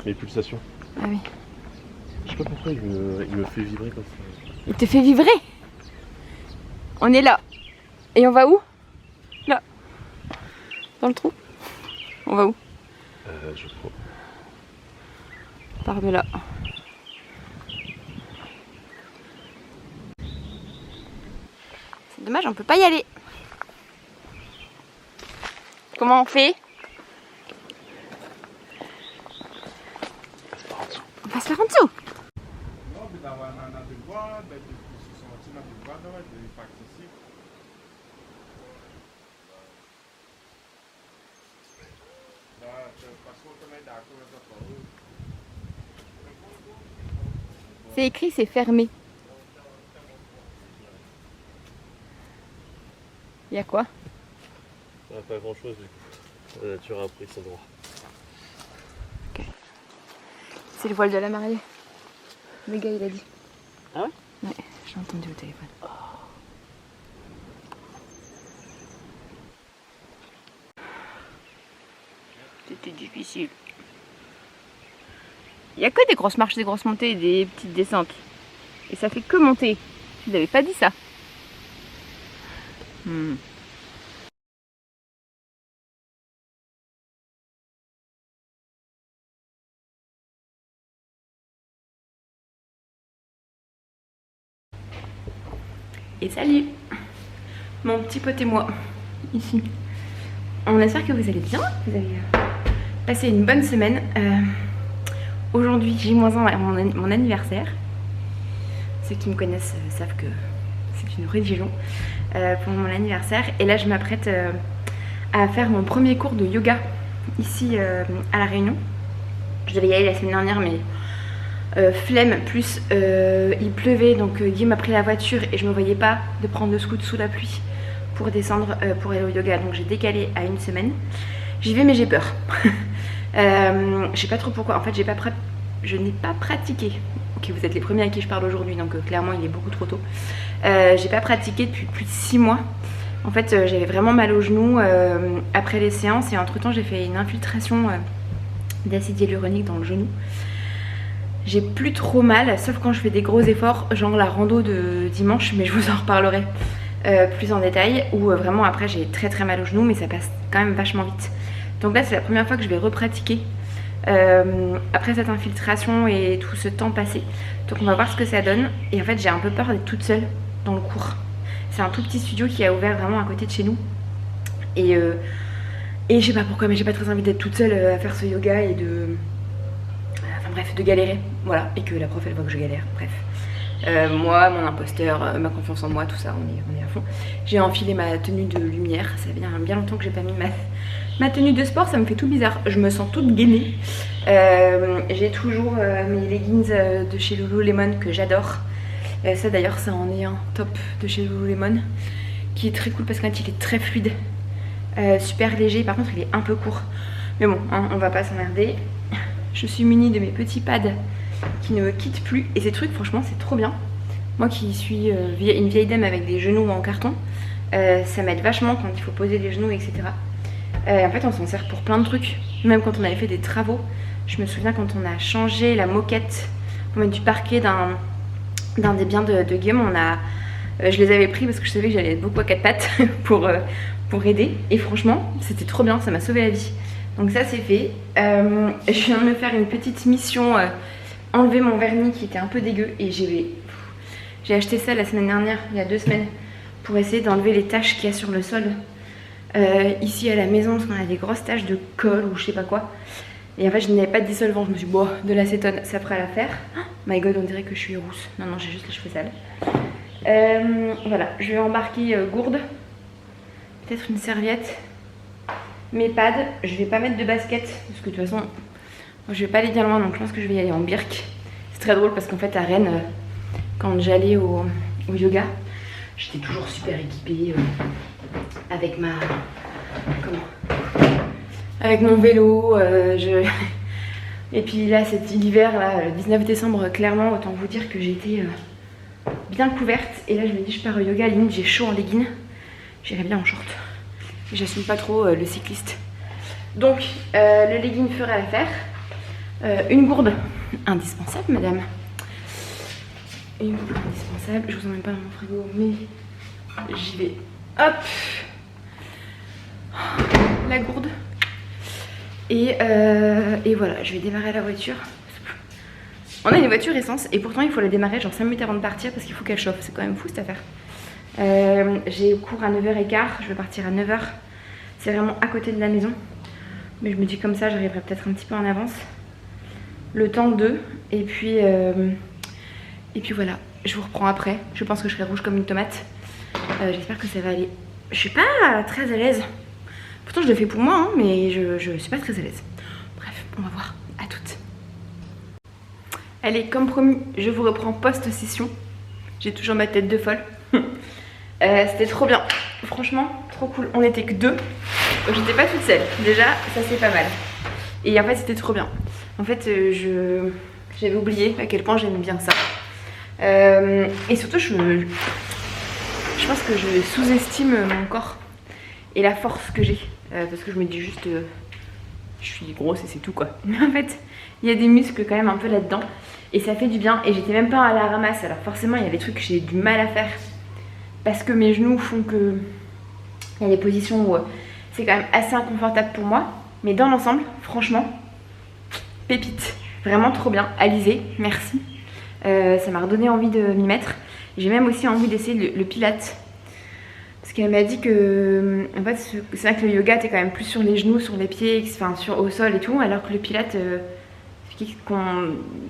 mes pulsations. Ah oui. Je sais pas pourquoi il me fait vibrer comme ça. Il te fait vibrer? On est là. Et on va où? Là. Dans le trou. On va où? Je crois. Par de là. C'est dommage, on peut pas y aller. Comment on fait? On passe par en dessous. C'est écrit, c'est fermé. Il y a quoi? Pas grand chose du coup. La nature a pris son droit. Okay. C'est le voile de la mariée. Le gars il a dit. Ah ouais? Ouais, j'ai entendu au téléphone. Oh. C'était difficile. Il n'y a que des grosses marches, des grosses montées et des petites descentes. Et ça fait que monter. Je n'avais pas dit ça. Et salut, mon petit pote et moi, ici. On espère que vous allez bien, vous avez passé une bonne semaine. Aujourd'hui, J-1 mon anniversaire. Ceux qui me connaissent savent que c'est une religion pour mon anniversaire. Et là, je m'apprête à faire mon premier cours de yoga ici à La Réunion. Je devais y aller la semaine dernière, mais flemme, plus il pleuvait, donc Guy m'a pris la voiture et je me voyais pas de prendre le scoot sous la pluie pour descendre pour aller au yoga, donc j'ai décalé à une semaine. J'y vais mais j'ai peur. Je sais pas trop pourquoi, en fait je n'ai pas pratiqué. Ok, vous êtes les premiers à qui je parle aujourd'hui, donc clairement il est beaucoup trop tôt. J'ai pas pratiqué depuis plus de 6 mois. En fait j'avais vraiment mal au genou après les séances et entre temps j'ai fait une infiltration d'acide hyaluronique dans le genou. J'ai plus trop mal, sauf quand je fais des gros efforts, genre la rando de dimanche, mais je vous en reparlerai plus en détail, où vraiment après j'ai très très mal au genou, mais ça passe quand même vachement vite. Donc là c'est la première fois que je vais repratiquer après cette infiltration et tout ce temps passé. Donc on va voir ce que ça donne. Et en fait j'ai un peu peur d'être toute seule dans le cours. C'est un tout petit studio qui a ouvert vraiment à côté de chez nous. Et je sais pas pourquoi, mais j'ai pas très envie d'être toute seule à faire ce yoga et de... bref, de galérer, voilà, et que la prof elle voit que je galère, bref. Moi, mon imposteur, ma confiance en moi, tout ça, on est à fond. J'ai enfilé ma tenue de lumière, ça fait bien longtemps que j'ai pas mis ma tenue de sport, ça me fait tout bizarre, je me sens toute gainée. J'ai toujours mes leggings de chez Lululemon que j'adore. Ça d'ailleurs, ça en est un top de chez Lululemon, qui est très cool parce qu'en fait il est très fluide, super léger, par contre il est un peu court. Mais bon, hein, on va pas s'emmerder. Je suis munie de mes petits pads qui ne me quittent plus. Et ces trucs, franchement, c'est trop bien. Moi qui suis une vieille dame avec des genoux en carton, ça m'aide vachement quand il faut poser les genoux, etc. En fait, on s'en sert pour plein de trucs. Même quand on avait fait des travaux. Je me souviens quand on a changé la moquette pour mettre du parquet d'un des biens de Guillaume, je les avais pris parce que je savais que j'allais être beaucoup à quatre pattes pour aider. Et franchement, c'était trop bien, ça m'a sauvé la vie. Donc ça c'est fait. Je viens de me faire une petite mission, enlever mon vernis qui était un peu dégueu. Et j'ai acheté ça la semaine dernière, il y a 2 semaines, pour essayer d'enlever les taches qu'il y a sur le sol. Ici à la maison, parce qu'on a des grosses taches de colle ou je sais pas quoi. Et en fait je n'avais pas de dissolvant, je me suis dit bon, de l'acétone ça fera l'affaire. Oh my god, on dirait que je suis rousse. Non, j'ai juste les cheveux sales. Voilà, je vais embarquer gourde, peut-être une serviette, mes pads. Je vais pas mettre de basket parce que de toute façon je vais pas aller bien loin, donc je pense que je vais y aller en birk. C'est très drôle parce qu'en fait à Rennes, quand j'allais au yoga, j'étais toujours super équipée avec avec mon vélo. Et puis là cet hiver là, le 19 décembre, clairement autant vous dire que j'étais bien couverte. Et là je me dis je pars au yoga, limite j'ai chaud en legging, j'irai bien en short. J'assume pas trop le cycliste. Donc le legging fera l'affaire. Une gourde indispensable, madame. Une gourde indispensable. Je vous emmène pas dans mon frigo, mais j'y vais. Hop, la gourde. Et voilà, je vais démarrer la voiture. On a une voiture essence et pourtant il faut la démarrer genre 5 minutes avant de partir parce qu'il faut qu'elle chauffe. C'est quand même fou cette affaire. J'ai cours à 9h15, je vais partir à 9h. C'est vraiment à côté de la maison. Mais je me dis comme ça, j'arriverai peut-être un petit peu en avance. Le temps de. Et puis voilà, je vous reprends après. Je pense que je serai rouge comme une tomate. J'espère que ça va aller. Je suis pas très à l'aise. Pourtant je le fais pour moi, hein, mais je suis pas très à l'aise. Bref, on va voir. À toutes. Allez, comme promis, je vous reprends post-session. J'ai toujours ma tête de folle. C'était trop bien. Franchement, trop cool. On était que 2. Donc j'étais pas toute seule. Déjà, ça c'est pas mal. Et en fait, c'était trop bien. En fait, j'avais oublié à quel point j'aimais bien ça. Et surtout, je pense que je sous-estime mon corps et la force que j'ai. Parce que je me dis juste, je suis grosse et c'est tout quoi. Mais en fait, il y a des muscles quand même un peu là-dedans. Et ça fait du bien. Et j'étais même pas à la ramasse. Alors forcément, il y a des trucs que j'ai du mal à faire. Parce que mes genoux font que... Il y a des positions où c'est quand même assez inconfortable pour moi. Mais dans l'ensemble, franchement, pépite. Vraiment trop bien. Alizé, merci. Ça m'a redonné envie de m'y mettre. J'ai même aussi envie d'essayer le pilates. Parce qu'elle m'a dit que... En fait, c'est vrai que le yoga, t'es quand même plus sur les genoux, sur les pieds, enfin au sol et tout. Alors que le pilates,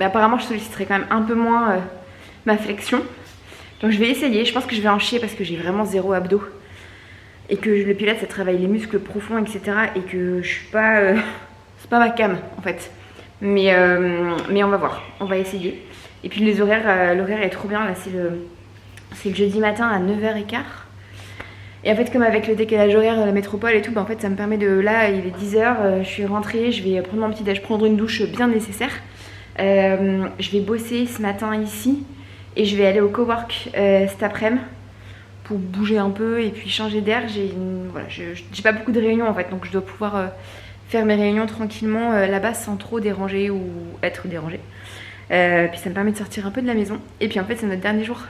apparemment, je solliciterai quand même un peu moins ma flexion. Donc je vais essayer. Je pense que je vais en chier parce que j'ai vraiment 0 abdos. Et que le pilates, ça travaille les muscles profonds, etc. Et que je suis pas... c'est pas ma came, en fait. Mais on va voir. On va essayer. Et puis les horaires, l'horaire est trop bien. Là, c'est le jeudi matin à 9h15. Et en fait, comme avec le décalage horaire de la métropole et tout, bah en fait, ça me permet de... Là, il est 10h, je suis rentrée, je vais prendre mon petit déj, prendre une douche bien nécessaire. Je vais bosser ce matin ici et je vais aller au cowork cet après-midi pour bouger un peu et puis changer d'air. Voilà, j'ai pas beaucoup de réunions en fait, donc je dois pouvoir faire mes réunions tranquillement là-bas sans trop déranger ou être dérangée. Puis ça me permet de sortir un peu de la maison. Et puis en fait, c'est notre dernier jour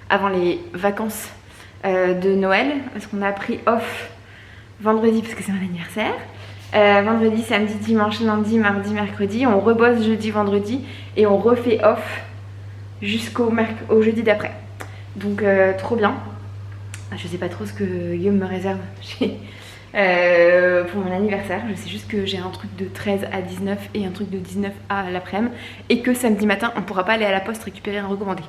avant les vacances de Noël, parce qu'on a pris off vendredi parce que c'est mon anniversaire. Vendredi, samedi, dimanche, lundi, mardi, mercredi. On rebosse jeudi, vendredi et on refait off jusqu'au jeudi d'après. Donc trop bien. Je sais pas trop ce que Guillaume me réserve pour mon anniversaire. Je sais juste que j'ai un truc de 13 à 19 et un truc de 19 à l'après-midi et que samedi matin on pourra pas aller à la poste récupérer un recommandé.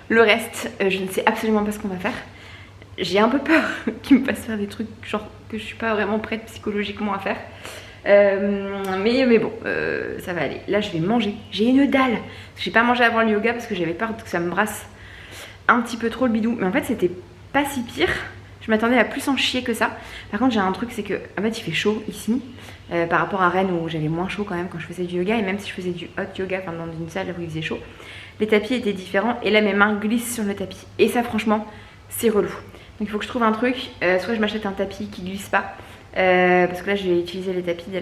Le reste, je ne sais absolument pas ce qu'on va faire. J'ai un peu peur qu'il me fasse faire des trucs genre que je suis pas vraiment prête psychologiquement à faire. Mais bon, ça va aller. Là, je vais manger. J'ai une dalle. J'ai pas mangé avant le yoga parce que j'avais peur que ça me brasse un petit peu trop le bidou. Mais en fait, c'était pas si pire. Je m'attendais à plus en chier que ça. Par contre, j'ai un truc, c'est que en fait, il fait chaud ici par rapport à Rennes où j'avais moins chaud quand même quand je faisais du yoga. Et même si je faisais du hot yoga, enfin dans une salle où il faisait chaud, les tapis étaient différents. Et là, mes mains glissent sur le tapis. Et ça, franchement, c'est relou. Donc il faut que je trouve un truc, soit je m'achète un tapis qui glisse pas, parce que là je vais utiliser les tapis de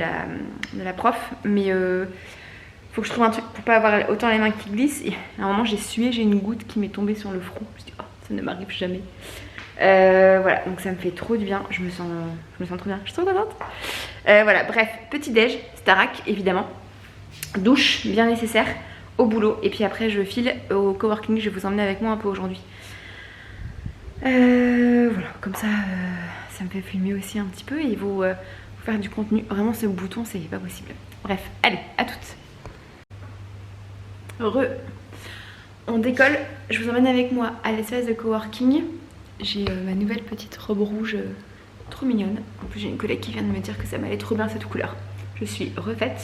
la prof, mais faut que je trouve un truc pour pas avoir autant les mains qui glissent. Et à un moment j'ai sué, j'ai une goutte qui m'est tombée sur le front, je me dis oh ça ne m'arrive jamais. Voilà, donc ça me fait trop du bien, je me sens trop bien, je suis trop contente. Voilà, bref, petit déj, Starac évidemment, douche bien nécessaire, au boulot, et puis après je file au coworking, je vais vous emmener avec moi un peu aujourd'hui. Voilà, comme ça, ça me fait filmer aussi un petit peu et vous faire du contenu. Vraiment, ce bouton, c'est pas possible. Bref, allez, à toutes. On décolle. Je vous emmène avec moi à l'espace de coworking. J'ai ma nouvelle petite robe rouge trop mignonne. En plus, j'ai une collègue qui vient de me dire que ça m'allait trop bien cette couleur. Je suis refaite.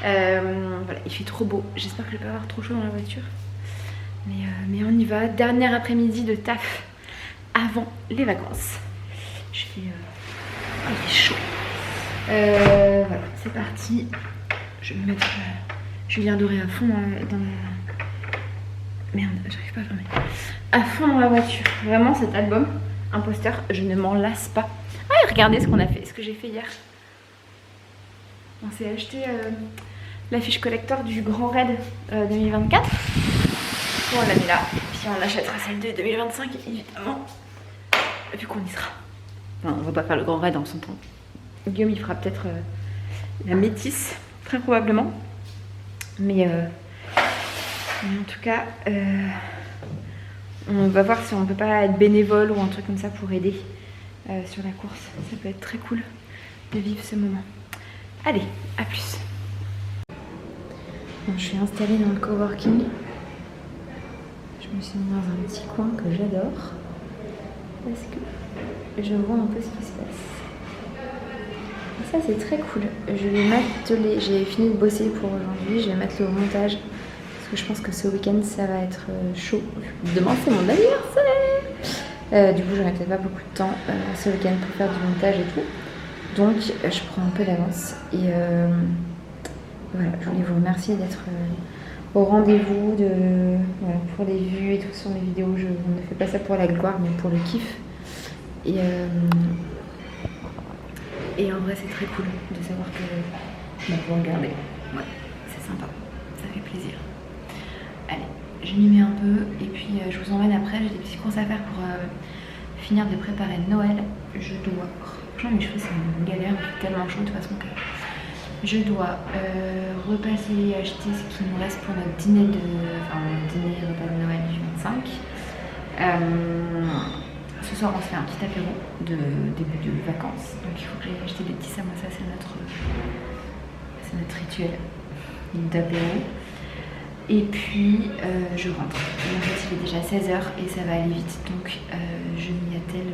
Voilà, il fait trop beau. J'espère que je vais pas avoir trop chaud dans la voiture. Mais on y va. Dernier après-midi de taf avant les vacances. Il est chaud. Voilà, c'est parti. Je vais me mettre Julien Doré à fond dans... Merde, j'arrive pas à fermer. À fond dans la voiture. Vraiment, cet album, Imposteur, je ne m'en lasse pas. Ah, regardez ce qu'on a fait, ce que j'ai fait hier. On s'est acheté la fiche collector du Grand Raid 2024. Bon, on la met là, puis on achètera celle de 2025 évidemment, vu qu'on y sera. Enfin, on va pas faire le Grand Raid en son temps. Guillaume il fera peut-être la métisse, très probablement. Mais en tout cas, on va voir si on peut pas être bénévole ou un truc comme ça pour aider sur la course. Ça peut être très cool de vivre ce moment. Allez, à plus. Bon, je suis installée dans le coworking. Je me suis mis dans un petit coin que j'adore parce que je vois un peu ce qui se passe. Et ça c'est très cool. Je vais mettre j'ai fini de bosser pour aujourd'hui. Je vais mettre le montage parce que je pense que ce week-end ça va être chaud. Demain c'est mon anniversaire. Du coup j'aurai peut-être pas beaucoup de temps ce week-end pour faire du montage et tout. Donc je prends un peu d'avance et voilà, je voulais vous remercier d'être au rendez-vous voilà, pour les vues et tout sur mes vidéos. Je ne fais pas ça pour la gloire mais pour le kiff. Et en vrai c'est très cool de savoir que vous regardez. Ouais, c'est sympa, ça fait plaisir. Allez, je m'y mets un peu et puis je vous emmène après. J'ai des petites courses à faire pour finir de préparer Noël. Je dois... Franchement mes cheveux c'est une galère, il fait tellement chaud de toute façon que... Je dois repasser acheter ce qui nous reste pour notre dîner repas de Noël du 25. Ce soir on se fait un petit apéro de début de vacances. Donc il faut que j'aille acheter des petits samosas, c'est notre rituel d'apéro. Et puis je rentre. Et en fait il est déjà 16h et ça va aller vite. Donc je m'y attelle